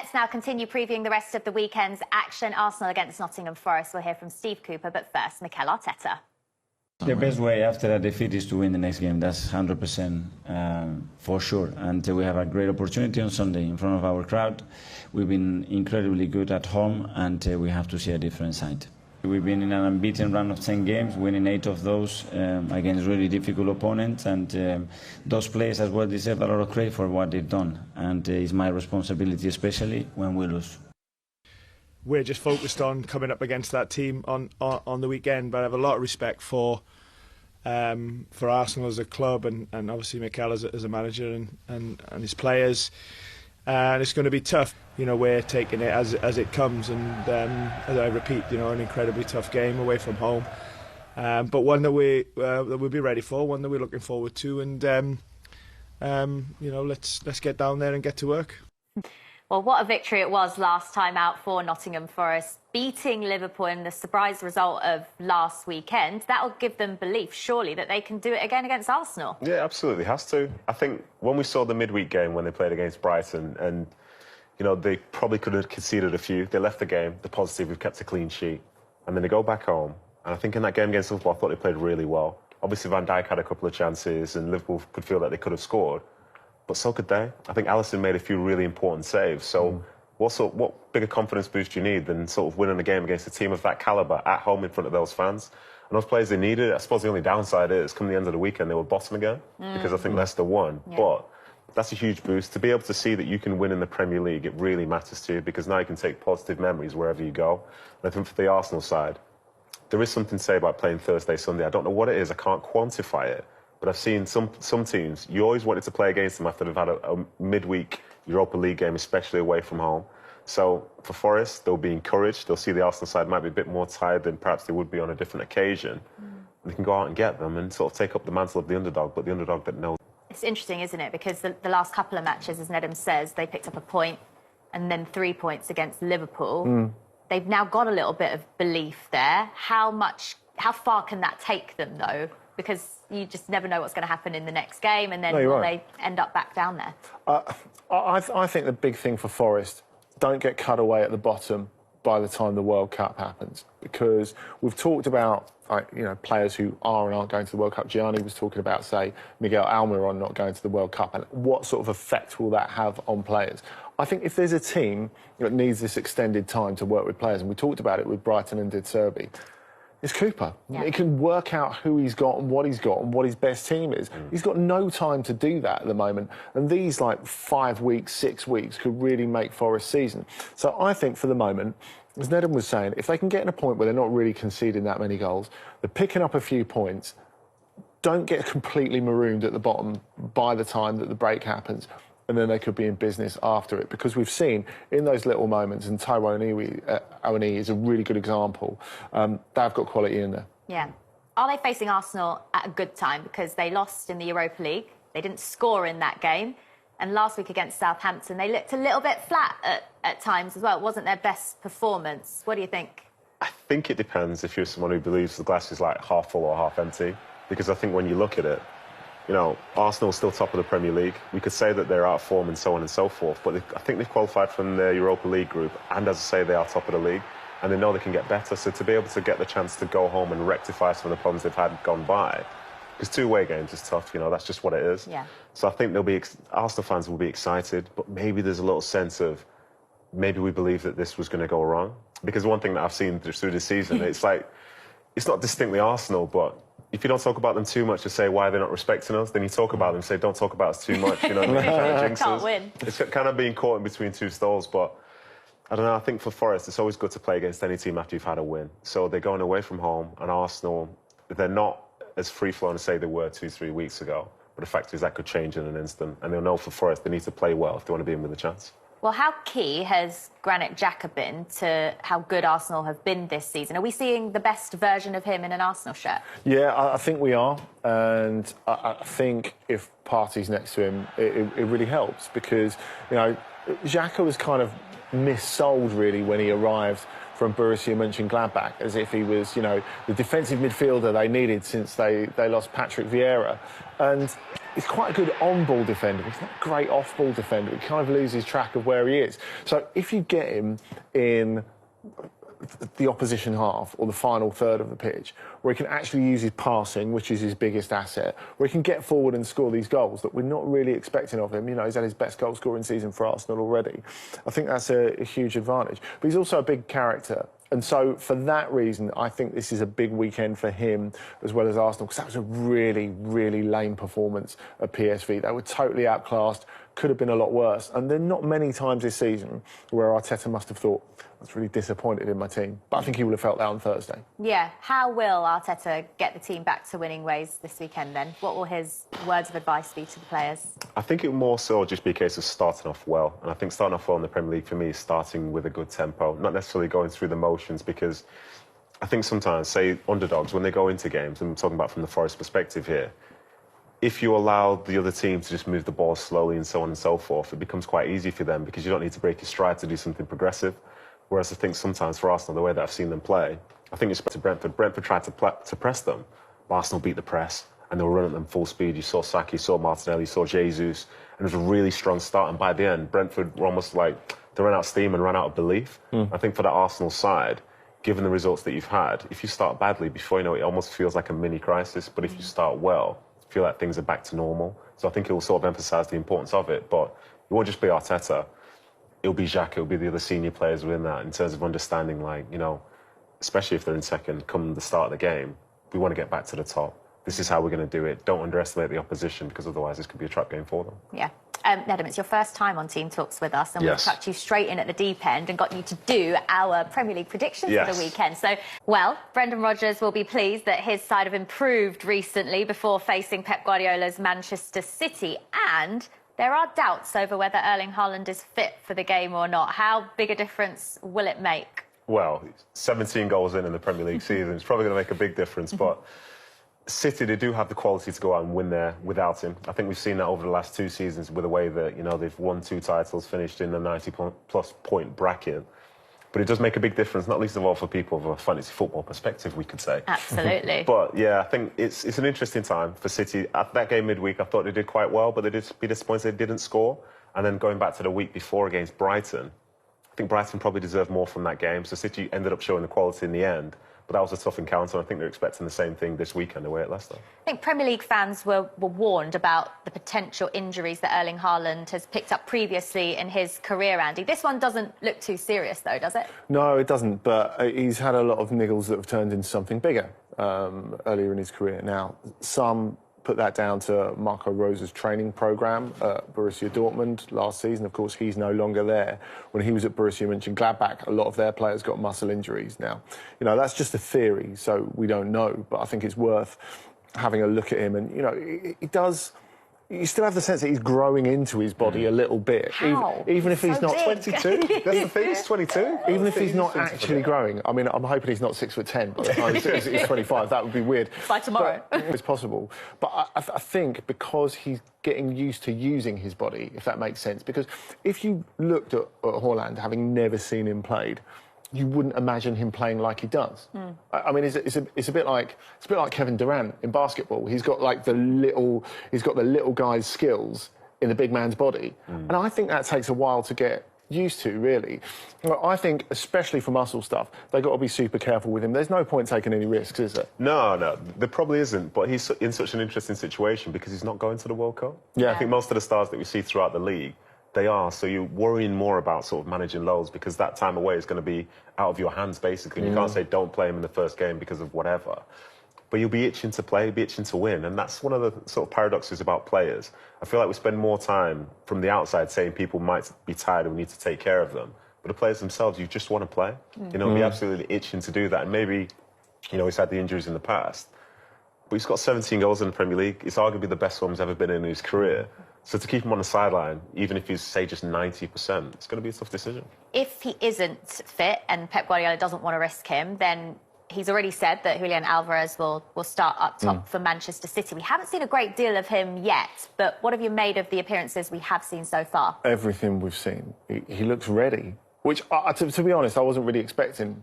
Let's now continue previewing the rest of the weekend's action. Arsenal against Nottingham Forest. We'll hear from Steve Cooper, but first, Mikel Arteta. The best way after a defeat is to win the next game. That's 100% for sure. And we have a great opportunity on Sunday in front of our crowd. We've been incredibly good at home, and we have to see a different side. We've been in an unbeaten run of 10 games, winning 8 of those against really difficult opponents. And those players as well deserve a lot of credit for what they've done. And it's my responsibility, especially when we lose. We're just focused on coming up against that team on the weekend, but I have a lot of respect for Arsenal as a club and obviously Mikel as a manager and his players. And it's going to be tough. You know, we're taking it as it comes, and as I repeat, you know, an incredibly tough game away from home, but one that we'll be ready for, one that we're looking forward to, and you know, let's get down there and get to work. Well, what a victory it was last time out for Nottingham Forest, beating Liverpool in the surprise result of last weekend. That'll give them belief, surely, that they can do it again against Arsenal. Yeah, absolutely, has to. I think when we saw the midweek game when they played against Brighton, and you know, they probably could have conceded a few. They left the game, the positive, we've kept a clean sheet. And then they go back home. And I think in that game against Liverpool, I thought they played really well. Obviously, Van Dijk had a couple of chances, and Liverpool could feel that they could have scored. But so could they. I think Alisson made a few really important saves. So what bigger confidence boost do you need than sort of winning a game against a team of that calibre at home in front of those fans? And those players, they needed it. I suppose the only downside is, come the end of the weekend, they were bottom again, because I think Leicester won. Yeah. But that's a huge boost. To be able to see that you can win in the Premier League, it really matters to you, because now you can take positive memories wherever you go. And I think for the Arsenal side, there is something to say about playing Thursday, Sunday. I don't know what it is. I can't quantify it. But I've seen some teams, you always wanted to play against them after they've had a midweek Europa League game, especially away from home. So for Forest, they'll be encouraged. They'll see the Arsenal side might be a bit more tired than perhaps they would be on a different occasion. They can go out and get them and sort of take up the mantle of the underdog, but the underdog that knows. It's interesting, isn't it? Because the last couple of matches, as Nedum says, they picked up a point and then 3 points against Liverpool. They've now got a little bit of belief there. How far can that take them, though? Because you just never know what's going to happen in the next game, and then they end up back down there. I think the big thing for Forest, don't get cut away at the bottom by the time the World Cup happens, because we've talked about you know, players who are and aren't going to the World Cup. Gianni was talking about, say, Miguel Almiron not going to the World Cup, and what sort of effect will that have on players? I think if there's a team that needs this extended time to work with players, and we talked about it with Brighton and De Zerbi, it's Cooper. Yeah. He can work out who he's got and what his best team is. He's got no time to do that at the moment. And these, like, 5 weeks, 6 weeks could really make Forest's season. So I think for the moment, as Nedum was saying, if they can get in a point where they're not really conceding that many goals, they're picking up a few points, don't get completely marooned at the bottom by the time that the break happens, and then they could be in business after it. Because we've seen in those little moments, and Tyrone Owney is a really good example, they've got quality in there. Yeah. Are they facing Arsenal at a good time? Because they lost in the Europa League. They didn't score in that game. And last week against Southampton, they looked a little bit flat at times as well. It wasn't their best performance. What do you think? I think it depends if you're someone who believes the glass is like half full or half empty. Because I think when you look at it, you know, Arsenal's still top of the Premier League. We could say that they're out of form and so on and so forth, but I think they've qualified from the Europa League group, and as I say, they are top of the league, and they know they can get better. So to be able to get the chance to go home and rectify some of the problems they've had gone by, because 2 away games is tough, you know, that's just what it is. Yeah. So I think Arsenal fans will be excited, but maybe there's a little sense of, maybe we believe that this was going to go wrong. Because one thing that I've seen through the season, it's like, it's not distinctly Arsenal, but if you don't talk about them too much to say why they're not respecting us, then you talk about them and say, don't talk about us too much. You know, can't win. It's kind of being caught in between two stalls. But I don't know, I think for Forest, it's always good to play against any team after you've had a win. So they're going away from home, and Arsenal, they're not as free-flowing as, say, they were 2-3 weeks ago. But the fact is that could change in an instant. And they'll know for Forest they need to play well if they want to be in with a chance. Well, how key has Granit Xhaka been to how good Arsenal have been this season? Are we seeing the best version of him in an Arsenal shirt? Yeah, I think we are. And I think if Partey's next to him, it really helps. Because, you know, Xhaka was kind of missold, really, when he arrived from Borussia Mönchengladbach, as if he was, you know, the defensive midfielder they needed since they lost Patrick Vieira. And he's quite a good on-ball defender. He's not a great off-ball defender. He kind of loses track of where he is. So if you get him in the opposition half or the final third of the pitch, where he can actually use his passing, which is his biggest asset, where he can get forward and score these goals that we're not really expecting of him. You know, he's had his best goal scoring season for Arsenal already. I think that's a huge advantage. But he's also a big character. And so for that reason, I think this is a big weekend for him as well as Arsenal, because that was a really, really lame performance at PSV. They were totally outclassed, could have been a lot worse. And there are not many times this season where Arteta must have thought, I was really disappointed in my team. But I think he would have felt that on Thursday. Yeah. How will Arteta get the team back to winning ways this weekend then? What will his words of advice be to the players? I think it will more so just be a case of starting off well. And I think starting off well in the Premier League for me is starting with a good tempo, not necessarily going through the motions, because I think sometimes, say, underdogs, when they go into games, and I'm talking about from the Forest perspective here, if you allow the other team to just move the ball slowly and so on and so forth, it becomes quite easy for them because you don't need to break your stride to do something progressive. Whereas I think sometimes for Arsenal, the way that I've seen them play, I think it's to Brentford. Brentford tried to press them, but Arsenal beat the press and they were running at them full speed. You saw Saka, you saw Martinelli, you saw Jesus, and it was a really strong start. And by the end, Brentford were almost like they ran out of steam and ran out of belief. I think for that Arsenal side, given the results that you've had, if you start badly, before you know it, it almost feels like a mini crisis. But if you start well, I feel like things are back to normal. So I think it will sort of emphasise the importance of it. But it won't just be Arteta. It'll be Xhaka, it'll be the other senior players within that in terms of understanding, like, you know, especially if they're in second, come the start of the game, we want to get back to the top. This is how we're going to do it. Don't underestimate the opposition, because otherwise this could be a trap game for them. Yeah. Nedum, it's your first time on Team Talks with us, and we've chucked you straight in at the deep end and got you to do our Premier League predictions for the weekend. So, well, Brendan Rodgers will be pleased that his side have improved recently before facing Pep Guardiola's Manchester City, and there are doubts over whether Erling Haaland is fit for the game or not. How big a difference will it make? Well, 17 goals in the Premier League season. It's probably going to make a big difference, but City, they do have the quality to go out and win there without him. I think we've seen that over the last 2 seasons with the way that, you know, they've won 2 titles, finished in the 90-plus point bracket. But it does make a big difference, not least of all for people with a fantasy football perspective, we could say. Absolutely. But, yeah, I think it's an interesting time for City. At that game midweek, I thought they did quite well, but they did be disappointed they didn't score. And then going back to the week before against Brighton, I think Brighton probably deserved more from that game. So City ended up showing the quality in the end. But that was a tough encounter, and I think they're expecting the same thing this weekend away at Leicester. I think Premier League fans were warned about the potential injuries that Erling Haaland has picked up previously in his career, Andy. This one doesn't look too serious, though, does it? No, it doesn't, but he's had a lot of niggles that have turned into something bigger earlier in his career. Now, some put that down to Marco Rosa's training programme at Borussia Dortmund last season. Of course, he's no longer there. When he was at Borussia Mönchengladbach, a lot of their players got muscle injuries. Now, you know, that's just a theory, so we don't know, but I think it's worth having a look at him. And, you know, it does... You still have the sense that he's growing into his body a little bit. How? Even if he's not 22. That's the thing, he's 22. Even if he's not actually growing. I mean, I'm hoping he's not 6'10" by the time he's 25. That would be weird. By tomorrow. But it's possible. But I think because he's getting used to using his body, if that makes sense. Because if you looked at Haaland, having never seen him played, you wouldn't imagine him playing like he does. I mean, it's a bit like Kevin Durant in basketball. He's got like the little guy's skills in the big man's body, and I think that takes a while to get used to. Really, I think especially for muscle stuff, they've got to be super careful with him. There's no point taking any risks, is there? No, there probably isn't. But he's in such an interesting situation because he's not going to the World Cup. Yeah, I think most of the stars that we see throughout the league, they are. So you're worrying more about sort of managing loads because that time away is going to be out of your hands, basically. And you can't say don't play him in the first game because of whatever. But you'll be itching to play, be itching to win. And that's one of the sort of paradoxes about players. I feel like we spend more time from the outside saying people might be tired and we need to take care of them. But the players themselves, you just want to play. You know, be absolutely itching to do that. And maybe, you know, he's had the injuries in the past. But he's got 17 goals in the Premier League. It's arguably the best one he's ever been in his career. So to keep him on the sideline, even if he's, say, just 90%, it's going to be a tough decision. If he isn't fit and Pep Guardiola doesn't want to risk him, then he's already said that Julian Alvarez will start up top for Manchester City. We haven't seen a great deal of him yet, but what have you made of the appearances we have seen so far? Everything we've seen. He looks ready. which, to be honest, I wasn't really expecting,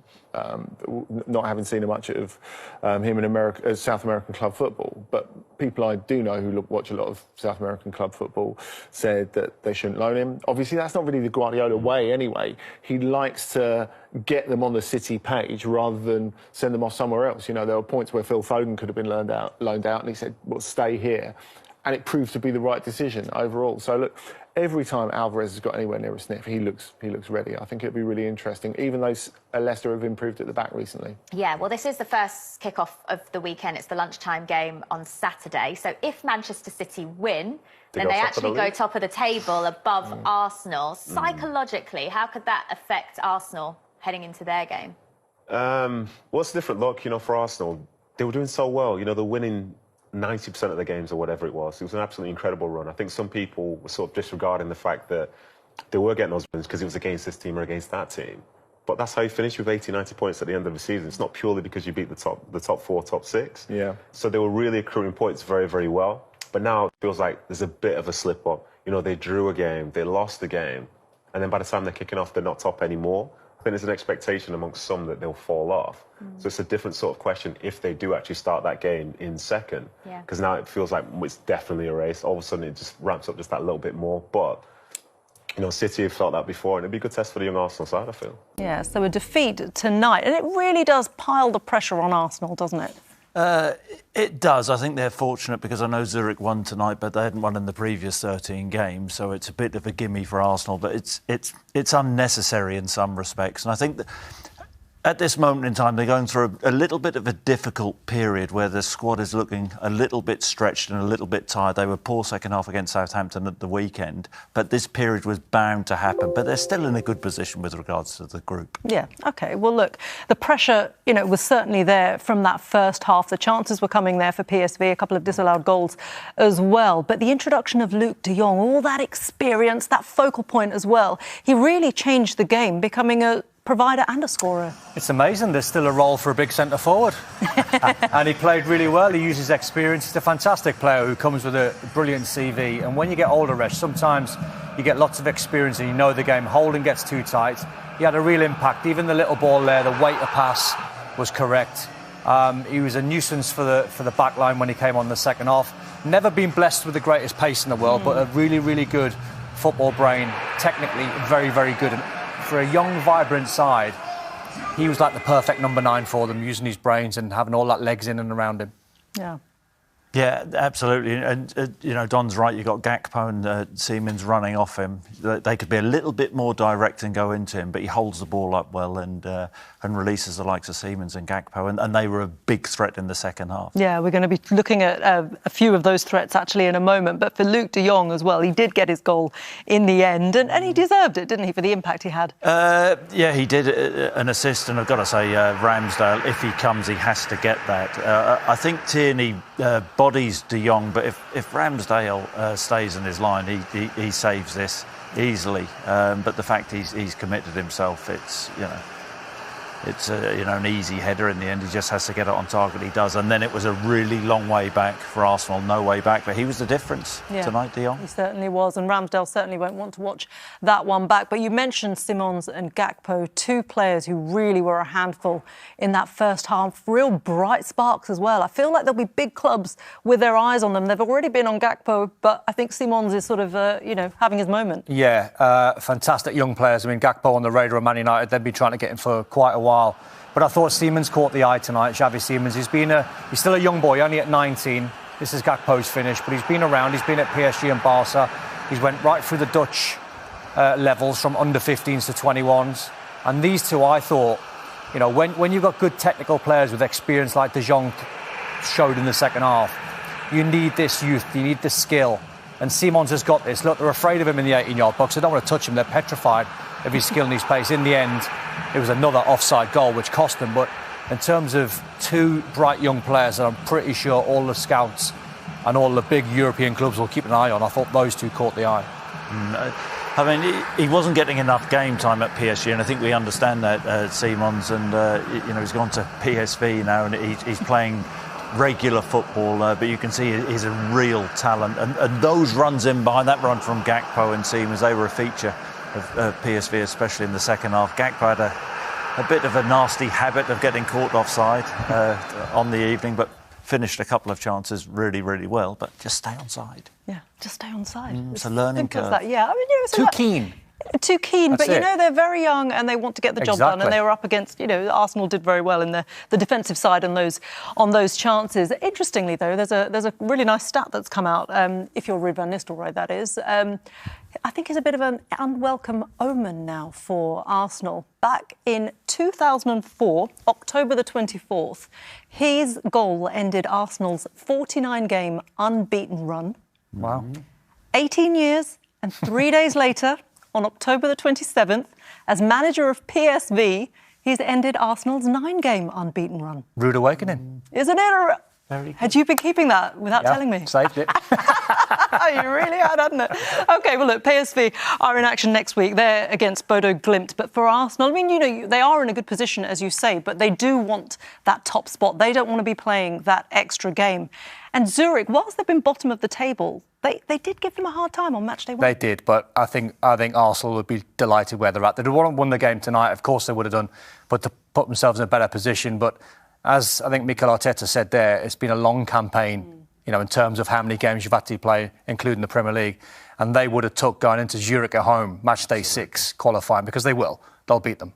not having seen much of him in South American club football. But people I do know who watch a lot of South American club football said that they shouldn't loan him. Obviously, that's not really the Guardiola way anyway. He likes to get them on the City page rather than send them off somewhere else. You know, there were points where Phil Foden could have been loaned out, and he said, well, stay here. And it proved to be the right decision overall. So, look, every time Alvarez has got anywhere near a sniff, he looks ready. I think it'll be really interesting, even though Leicester have improved at the back recently. Yeah, well, this is the first kick-off of the weekend. It's the lunchtime game on Saturday. So if Manchester City win, then they actually go top of the table above Arsenal. Psychologically, how could that affect Arsenal heading into their game? What's the different look, for Arsenal? They were doing so well. They're winning 90% of the games or whatever it was. It was an absolutely incredible run. I think some people were sort of disregarding the fact that they were getting those wins because it was against this team or against that team. But that's how you finish with 80, 90 points at the end of the season. It's not purely because you beat the top 4, top 6. Yeah. So they were really accruing points very, very well. But now it feels like there's a bit of a slip up. They drew a game, they lost the game, and then by the time they're kicking off, they're not top anymore. I think there's an expectation amongst some that they'll fall off. So it's a different sort of question if they do actually start that game in second. Because now it feels like it's definitely a race. All of a sudden it just ramps up just that little bit more. But, City have felt that before, and it'd be a good test for the young Arsenal side, I feel. Yeah, so a defeat tonight. And it really does pile the pressure on Arsenal, doesn't it? It does. I think they're fortunate because I know Zurich won tonight, but they hadn't won in the previous 13 games, so it's a bit of a gimme for Arsenal. But it's unnecessary in some respects, and I think that at this moment in time, they're going through a little bit of a difficult period where the squad is looking a little bit stretched and a little bit tired. They were poor second half against Southampton at the weekend, but this period was bound to happen. But they're still in a good position with regards to the group. Yeah, OK. Well, look, the pressure, was certainly there from that first half. The chances were coming there for PSV, a couple of disallowed goals as well. But the introduction of Luuk de Jong, all that experience, that focal point as well, he really changed the game, becoming a provider and a scorer. It's amazing there's still a role for a big centre forward. And he played really well. He used his experience. He's a fantastic player who comes with a brilliant CV. And when you get older, Resh, sometimes you get lots of experience and you know the game. Holding gets too tight. He had a real impact. Even the little ball there, the weight of pass was correct. He was a nuisance for the back line when he came on the second half. Never been blessed with the greatest pace in the world, but a really, really good football brain. Technically, very, very good. And for a young, vibrant side, he was like the perfect number 9 for them, using his brains and having all that legs in and around him. Yeah. Yeah, absolutely. And, Don's right. You've got Gakpo and Seamans running off him. They could be a little bit more direct and go into him, but he holds the ball up well and releases the likes of Seamans and Gakpo. And they were a big threat in the second half. Yeah, we're going to be looking at a few of those threats actually in a moment. But for Luuk de Jong as well, he did get his goal in the end. And he deserved it, didn't he, for the impact he had? Yeah, he did an assist. And I've got to say, Ramsdale, if he comes, he has to get that. I think Tierney bodies de Jong, but if Ramsdale stays in his line, he saves this easily. But the fact he's committed himself, it's an easy header in the end. He just has to get it on target. He does, and then it was a really long way back for Arsenal. No way back, but he was the difference tonight, de Jong. He certainly was, and Ramsdale certainly won't want to watch that one back. But you mentioned Simons and Gakpo, 2 players who really were a handful in that first half. Real bright sparks as well. I feel like there'll be big clubs with their eyes on them. They've already been on Gakpo, but I think Simons is sort of, having his moment. Yeah, fantastic young players. I mean, Gakpo on the radar of Man United, they've been trying to get him for quite a while. But I thought Seamans caught the eye tonight, Xavi Seamans. He's still a young boy, only at 19. This is Gakpo's finish, but he's been around. He's been at PSG and Barca. He's went right through the Dutch levels from under 15s to 21s. And these two, I thought, when you've got good technical players with experience like De Jong showed in the second half, you need this youth, you need this skill. And Simons has got this. Look, they're afraid of him in the 18-yard box. They don't want to touch him. They're petrified of his skill and his pace. In the end, it was another offside goal, which cost them. But in terms of 2 bright young players that I'm pretty sure all the scouts and all the big European clubs will keep an eye on, I thought those 2 caught the eye. I mean, he wasn't getting enough game time at PSG, and I think we understand that, Simons. And, he's gone to PSV now, and he's playing regular football, but you can see he's a real talent. And those runs in behind, that run from Gakpo and Seamans, they were a feature of PSV, especially in the second half. Gakpo had a bit of a nasty habit of getting caught offside on the evening, but finished a couple of chances really, really well. But just stay on side. Yeah, just stay on side. It's a learning curve. Yeah, I mean, Too keen. Too keen, That's but you it. know they're very young and they want to get the job done. And they were up against, Arsenal did very well in the defensive side on those chances. Interestingly, though, there's a really nice stat that's come out. If you're Ruud van Nistelrooy, that is. I think it's a bit of an unwelcome omen now for Arsenal. Back in 2004, October the 24th, his goal ended Arsenal's 49-game unbeaten run. Wow. 18 years and 3 days later, on October the 27th, as manager of PSV, he's ended Arsenal's 9-game unbeaten run. Rude awakening. Isn't it? Very good. Had you been keeping that without telling me? Saved it. You really had, hadn't it? OK, well, look, PSV are in action next week. They're against Bodo Glimt. But for Arsenal, I mean, they are in a good position, as you say, but they do want that top spot. They don't want to be playing that extra game. And Zurich, whilst they've been bottom of the table, they did give them a hard time on match day one. They did, but I think Arsenal would be delighted where they're at. They'd have won the game tonight, of course they would have done, but to put themselves in a better position. But as I think Mikel Arteta said there, it's been a long campaign, in terms of how many games you've had to play, including the Premier League. And they would have took going into Zurich at home, match day 6, qualifying, because they will. They'll beat them.